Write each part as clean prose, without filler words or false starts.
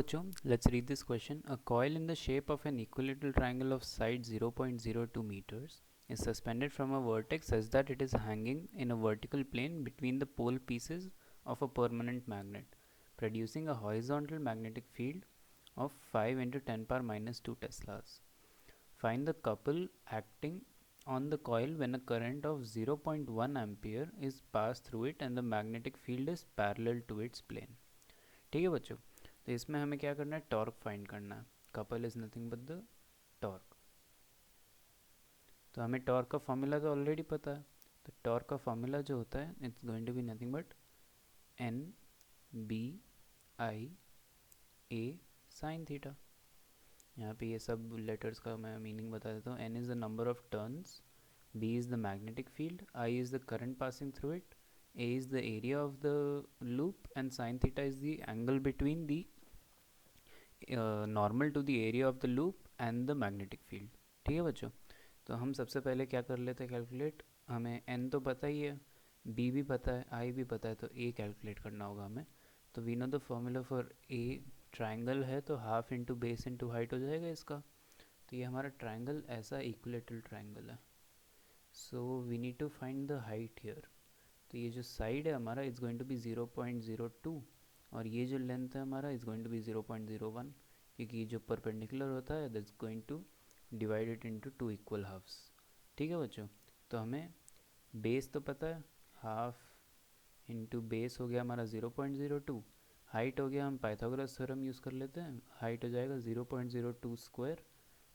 बच्चों, let's read this question. A coil in the shape of an equilateral triangle of side 0.02 meters is suspended from a vertex such that it is hanging in a vertical plane between the pole pieces of a permanent magnet, producing a horizontal magnetic field of 5 into 10 power minus 2 teslas. Find the couple acting on the coil when a current of 0.1 ampere is passed through it and the magnetic field is parallel to its plane. ठीक है बच्चों, तो इसमें हमें क्या करना है, torque find करना है. Couple is nothing but the torque. तो हमें टॉर्क का फॉर्मूला तो ऑलरेडी पता है. तो टॉर्क का फॉर्मूला जो होता है, it's going to be nothing but N B I A sine theta. यहाँ पे ये सब लेटर्स का मैं मीनिंग बता देता हूँ. N is the number of turns, B is the magnetic field, I is the current passing through it, A is the area of the loop, and sin theta is the angle between the normal to the area of the loop and the magnetic field. ठीक है बच्चों, तो हम सबसे पहले क्या कर लेते हैं कैलकुलेट. हमें n तो पता ही है, b भी पता है, i भी पता है, तो a कैलकुलेट करना होगा हमें. तो we know the formula for a. Triangle है तो half into base into height हो जाएगा इसका. तो ये हमारा ट्राइंगल ऐसा इक्विलेटरल ट्राइंगल है. So we need to find the height here. तो ये जो साइड है हमारा इज़ गोइंग टू बी 0.02 और ये जो लेंथ है हमारा इज़ गोइंग टू बी 0.01, क्योंकि जो परपेंडिकुलर होता है that's going to divide it into two equal halves. ठीक है बच्चों, तो हमें बेस तो पता है, हाफ इंटू बेस हो गया हमारा 0.02. हाइट हो गया, हम पाइथागोरस थ्योरम यूज़ कर लेते हैं, हाइट हो जाएगा 0.02 स्क्वायर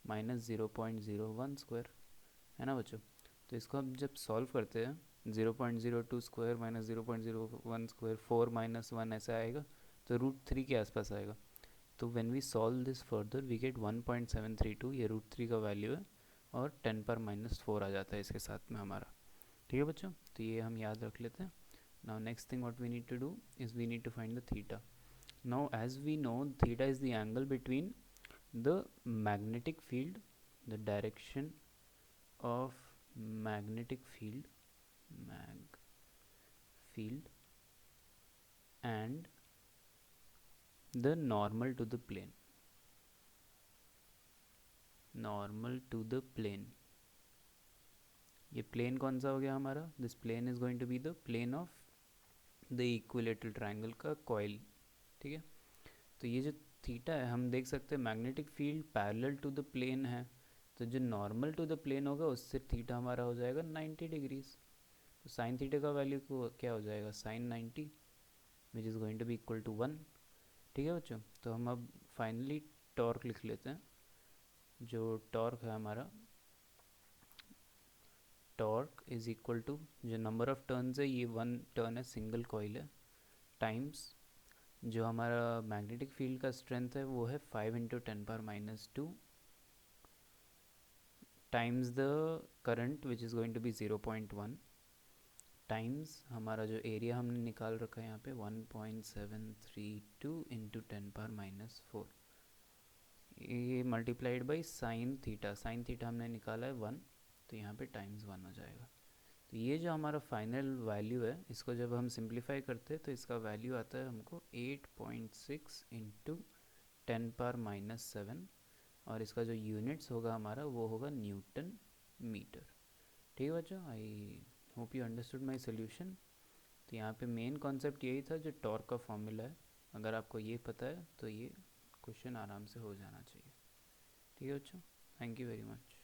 माइनस 0.01 स्क्वायर, है ना बच्चों. तो इसको हम जब सॉल्व करते हैं, 0.02 स्क्वायर माइनस 0.01 स्क्वायर, 4 माइनस 1 ऐसा आएगा, तो √3 के आसपास आएगा. तो when we solve this further we get 1.732, ये √3 का वैल्यू है, और 10 पर माइनस 4 आ जाता है इसके साथ में हमारा. ठीक है बच्चों, तो ये हम याद रख लेते हैं. Now next thing what we need to do is we need to find the theta. Now as we know theta is the angle between the magnetic field, the direction of magnetic field and the normal to the plane. ये plane कौन सा हो गया हमारा, this plane is going to be the plane of the equilateral triangle का coil. ठीक है, तो ये जो थीटा है हम देख सकते हैं magnetic field parallel to the plane है, तो जो नॉर्मल टू द प्लेन होगा उससे थीटा हमारा हो जाएगा 90 डिग्रीज. तो साइन थीटा का वैल्यू को क्या हो जाएगा, sine 90 which is going to be equal to 1. ठीक है बच्चों, तो हम अब फाइनली टॉर्क लिख लेते हैं. जो टॉर्क है हमारा, टॉर्क इज इक्वल टू जो नंबर ऑफ टर्न्स है, ये 1 टर्न है, सिंगल कॉइल है, टाइम्स जो हमारा मैग्नेटिक फील्ड का स्ट्रेंथ है वो है 5 into 10 power minus 2 times the current which is going to be 0.1 times हमारा जो एरिया हमने निकाल रखा है यहाँ पे 1.732 इंटू 10 पावर माइनस 4, ये multiplied by sine theta. Sine theta हमने निकाला है 1, तो यहाँ पे टाइम्स 1 हो जाएगा. तो ये जो हमारा फाइनल वैल्यू है, इसको जब हम सिंप्लीफाई करते हैं तो इसका वैल्यू आता है हमको 8.6 इंटू 10 पावर माइनस 7, और इसका जो यूनिट्स होगा हमारा वो होगा न्यूटन मीटर. ठीक है बच्चों, I hope you understood my solution. तो यहाँ पे मेन कॉन्सेप्ट यही था जो टॉर्क का फॉर्मूला है. अगर आपको ये पता है तो ये क्वेश्चन आराम से हो जाना चाहिए. ठीक है बच्चों, थैंक यू वेरी मच.